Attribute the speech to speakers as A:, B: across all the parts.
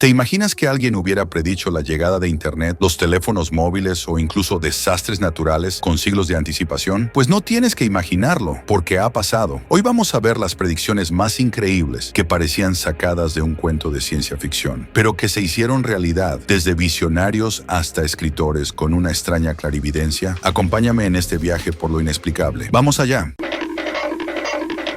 A: ¿Te imaginas que alguien hubiera predicho la llegada de Internet, los teléfonos móviles o incluso desastres naturales con siglos de anticipación? Pues no tienes que imaginarlo, porque ha pasado. Hoy vamos a ver las predicciones más increíbles que parecían sacadas de un cuento de ciencia ficción, pero que se hicieron realidad desde visionarios hasta escritores con una extraña clarividencia. Acompáñame en este viaje por lo inexplicable. ¡Vamos allá!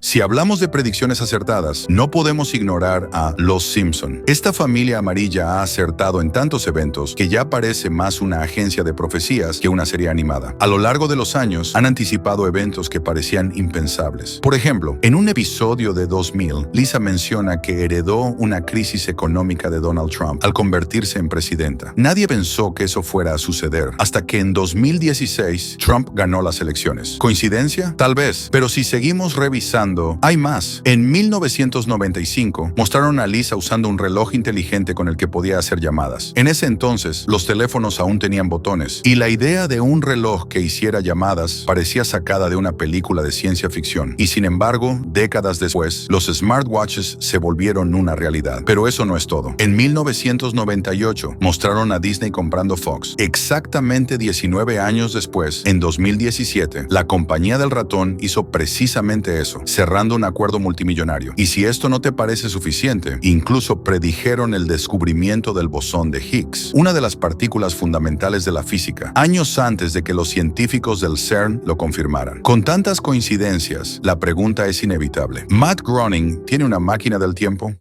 A: Si hablamos de predicciones acertadas, no podemos ignorar a Los Simpson. Esta familia amarilla ha acertado en tantos eventos que ya parece más una agencia de profecías que una serie animada. A lo largo de los años, han anticipado eventos que parecían impensables. Por ejemplo, en un episodio de 2000, Lisa menciona que heredó una crisis económica de Donald Trump al convertirse en presidenta. Nadie pensó que eso fuera a suceder, hasta que en 2016, Trump ganó las elecciones. ¿Coincidencia? Tal vez, pero si seguimos revisando, hay más. En 1995, mostraron a Lisa usando un reloj inteligente con el que podía hacer llamadas. En ese entonces, los teléfonos aún tenían botones, y la idea de un reloj que hiciera llamadas parecía sacada de una película de ciencia ficción. Y sin embargo, décadas después, los smartwatches se volvieron una realidad. Pero eso no es todo. En 1998, mostraron a Disney comprando Fox. Exactamente 19 años después, en 2017, la compañía del ratón hizo precisamente eso, cerrando un acuerdo multimillonario. Y si esto no te parece suficiente, incluso predijeron el descubrimiento del bosón de Higgs, una de las partículas fundamentales de la física, años antes de que los científicos del CERN lo confirmaran. Con tantas coincidencias, la pregunta es inevitable. ¿Matt Groening tiene una máquina del tiempo?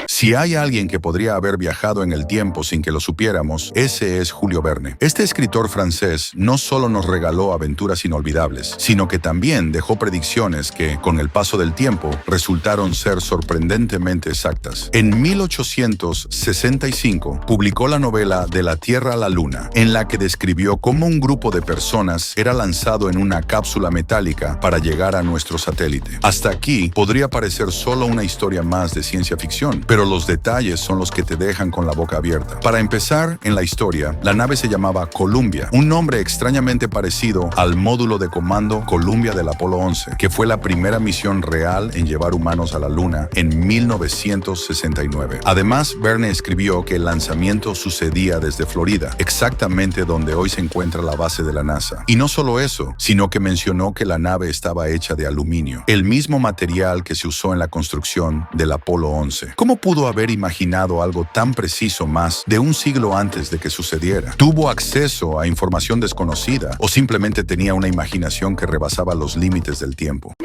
A: Si hay alguien que podría haber viajado en el tiempo sin que lo supiéramos, ese es Julio Verne. Este escritor francés no solo nos regaló aventuras inolvidables, sino que también dejó predicciones que, con el paso del tiempo, resultaron ser sorprendentemente exactas. En 1865, publicó la novela De la Tierra a la Luna, en la que describió cómo un grupo de personas era lanzado en una cápsula metálica para llegar a nuestro satélite. Hasta aquí podría parecer solo una historia más de ciencia ficción, pero los detalles son los que te dejan con la boca abierta. Para empezar, en la historia, la nave se llamaba Columbia, un nombre extrañamente parecido al módulo de comando Columbia del Apolo 11, que fue la primera misión real en llevar humanos a la Luna en 1969. Además, Verne escribió que el lanzamiento sucedía desde Florida, exactamente donde hoy se encuentra la base de la NASA. Y no solo eso, sino que mencionó que la nave estaba hecha de aluminio, el mismo material que se usó en la construcción del Apolo 11. ¿Cómo pudo haber imaginado algo tan preciso más de un siglo antes de que sucediera? ¿Tuvo acceso a información desconocida o simplemente tenía una imaginación que rebasaba los límites del tiempo?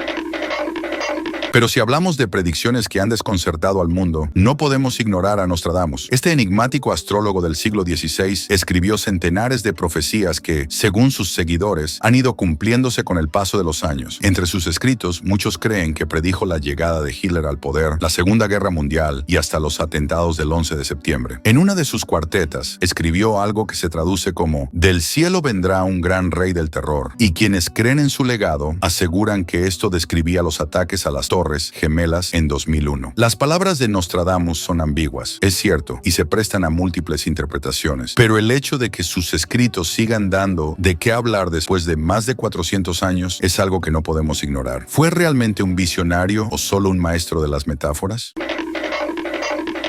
A: Pero si hablamos de predicciones que han desconcertado al mundo, no podemos ignorar a Nostradamus. Este enigmático astrólogo del siglo XVI escribió centenares de profecías que, según sus seguidores, han ido cumpliéndose con el paso de los años. Entre sus escritos, muchos creen que predijo la llegada de Hitler al poder, la Segunda Guerra Mundial y hasta los atentados del 11 de septiembre. En una de sus cuartetas, escribió algo que se traduce como: «Del cielo vendrá un gran rey del terror», y quienes creen en su legado aseguran que esto describía los ataques a las Torres Gemelas en 2001. Las palabras de Nostradamus son ambiguas, es cierto, y se prestan a múltiples interpretaciones, pero el hecho de que sus escritos sigan dando de qué hablar después de más de 400 años es algo que no podemos ignorar. ¿Fue realmente un visionario o solo un maestro de las metáforas?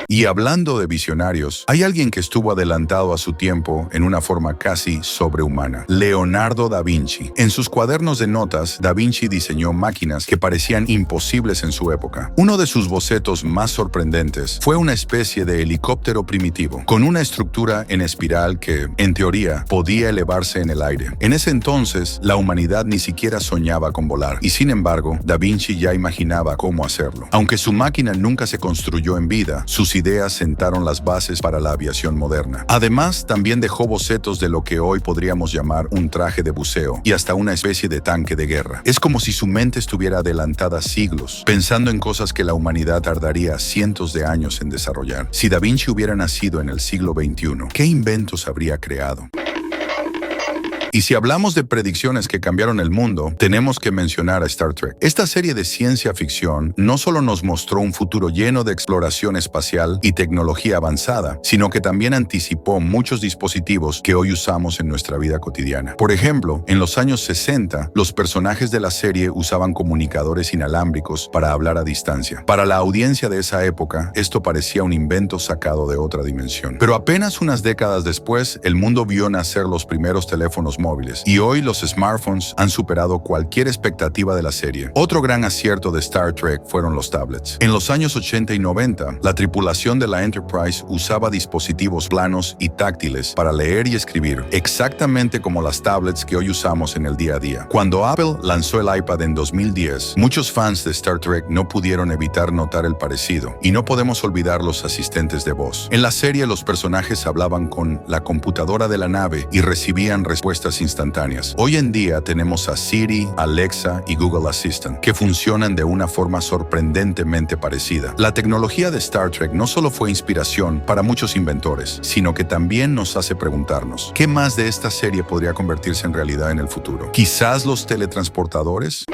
A: Y hablando de visionarios, hay alguien que estuvo adelantado a su tiempo en una forma casi sobrehumana: Leonardo da Vinci. En sus cuadernos de notas, Da Vinci diseñó máquinas que parecían imposibles en su época. Uno de sus bocetos más sorprendentes fue una especie de helicóptero primitivo, con una estructura en espiral que, en teoría, podía elevarse en el aire. En ese entonces, la humanidad ni siquiera soñaba con volar, y sin embargo, Da Vinci ya imaginaba cómo hacerlo. Aunque su máquina nunca se construyó en vida, sus ideas sentaron las bases para la aviación moderna. Además, también dejó bocetos de lo que hoy podríamos llamar un traje de buceo y hasta una especie de tanque de guerra. Es como si su mente estuviera adelantada siglos, pensando en cosas que la humanidad tardaría cientos de años en desarrollar. Si Da Vinci hubiera nacido en el siglo XXI, ¿qué inventos habría creado? Y si hablamos de predicciones que cambiaron el mundo, tenemos que mencionar a Star Trek. Esta serie de ciencia ficción no solo nos mostró un futuro lleno de exploración espacial y tecnología avanzada, sino que también anticipó muchos dispositivos que hoy usamos en nuestra vida cotidiana. Por ejemplo, en los años 60, los personajes de la serie usaban comunicadores inalámbricos para hablar a distancia. Para la audiencia de esa época, esto parecía un invento sacado de otra dimensión. Pero apenas unas décadas después, el mundo vio nacer los primeros teléfonos móviles, y hoy los smartphones han superado cualquier expectativa de la serie. Otro gran acierto de Star Trek fueron los tablets. En los años 80 y 90, la tripulación de la Enterprise usaba dispositivos planos y táctiles para leer y escribir, exactamente como las tablets que hoy usamos en el día a día. Cuando Apple lanzó el iPad en 2010, muchos fans de Star Trek no pudieron evitar notar el parecido, y no podemos olvidar los asistentes de voz. En la serie, los personajes hablaban con la computadora de la nave y recibían respuestas instantáneas. Hoy en día tenemos a Siri, Alexa y Google Assistant, que funcionan de una forma sorprendentemente parecida. La tecnología de Star Trek no solo fue inspiración para muchos inventores, sino que también nos hace preguntarnos, ¿qué más de esta serie podría convertirse en realidad en el futuro? ¿Quizás los teletransportadores?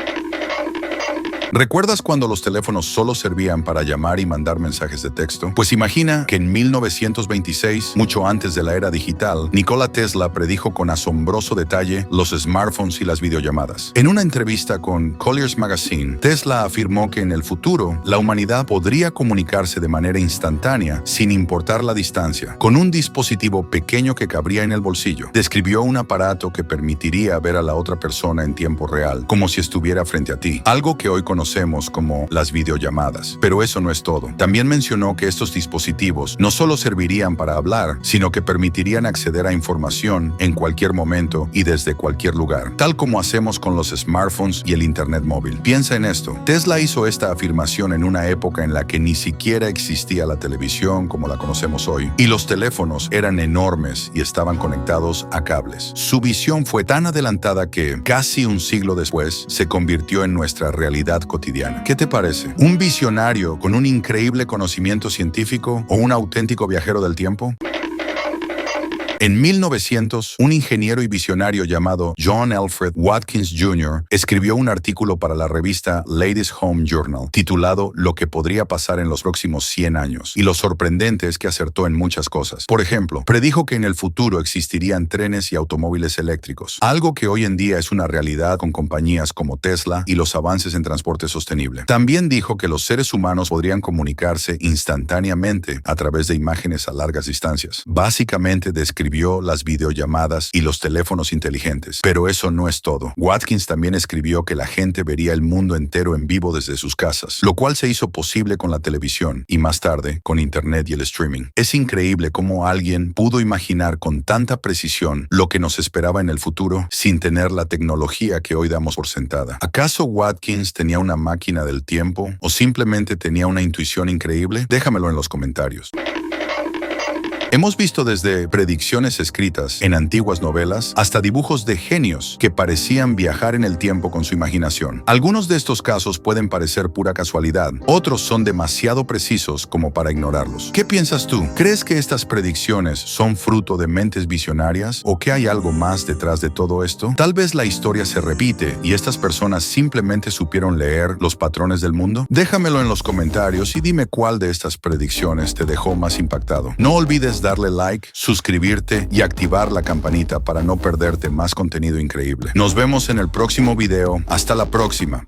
A: ¿Recuerdas cuando los teléfonos solo servían para llamar y mandar mensajes de texto? Pues imagina que en 1926, mucho antes de la era digital, Nikola Tesla predijo con asombroso detalle los smartphones y las videollamadas. En una entrevista con Collier's Magazine, Tesla afirmó que en el futuro, la humanidad podría comunicarse de manera instantánea sin importar la distancia, con un dispositivo pequeño que cabría en el bolsillo. Describió un aparato que permitiría ver a la otra persona en tiempo real, como si estuviera frente a ti, algo que hoy conocemos como las videollamadas. Pero eso no es todo. También mencionó que estos dispositivos no solo servirían para hablar, sino que permitirían acceder a información en cualquier momento y desde cualquier lugar, tal como hacemos con los smartphones y el Internet móvil. Piensa en esto. Tesla hizo esta afirmación en una época en la que ni siquiera existía la televisión como la conocemos hoy, y los teléfonos eran enormes y estaban conectados a cables. Su visión fue tan adelantada que, casi un siglo después, se convirtió en nuestra realidad cotidiana. ¿Qué te parece? ¿Un visionario con un increíble conocimiento científico o un auténtico viajero del tiempo? En 1900, un ingeniero y visionario llamado John Alfred Watkins Jr. escribió un artículo para la revista Ladies' Home Journal, titulado Lo que podría pasar en los próximos 100 años. Y lo sorprendente es que acertó en muchas cosas. Por ejemplo, predijo que en el futuro existirían trenes y automóviles eléctricos, algo que hoy en día es una realidad con compañías como Tesla y los avances en transporte sostenible. También dijo que los seres humanos podrían comunicarse instantáneamente a través de imágenes a largas distancias. Básicamente describió las videollamadas y los teléfonos inteligentes. Pero eso no es todo. Watkins también escribió que la gente vería el mundo entero en vivo desde sus casas, lo cual se hizo posible con la televisión y más tarde con Internet y el streaming. Es increíble cómo alguien pudo imaginar con tanta precisión lo que nos esperaba en el futuro sin tener la tecnología que hoy damos por sentada. ¿Acaso Watkins tenía una máquina del tiempo o simplemente tenía una intuición increíble? Déjamelo en los comentarios. Hemos visto desde predicciones escritas en antiguas novelas hasta dibujos de genios que parecían viajar en el tiempo con su imaginación. Algunos de estos casos pueden parecer pura casualidad, otros son demasiado precisos como para ignorarlos. ¿Qué piensas tú? ¿Crees que estas predicciones son fruto de mentes visionarias o que hay algo más detrás de todo esto? Tal vez la historia se repite y estas personas simplemente supieron leer los patrones del mundo. Déjamelo en los comentarios y dime cuál de estas predicciones te dejó más impactado. No olvides darle like, suscribirte y activar la campanita para no perderte más contenido increíble. Nos vemos en el próximo video. Hasta la próxima.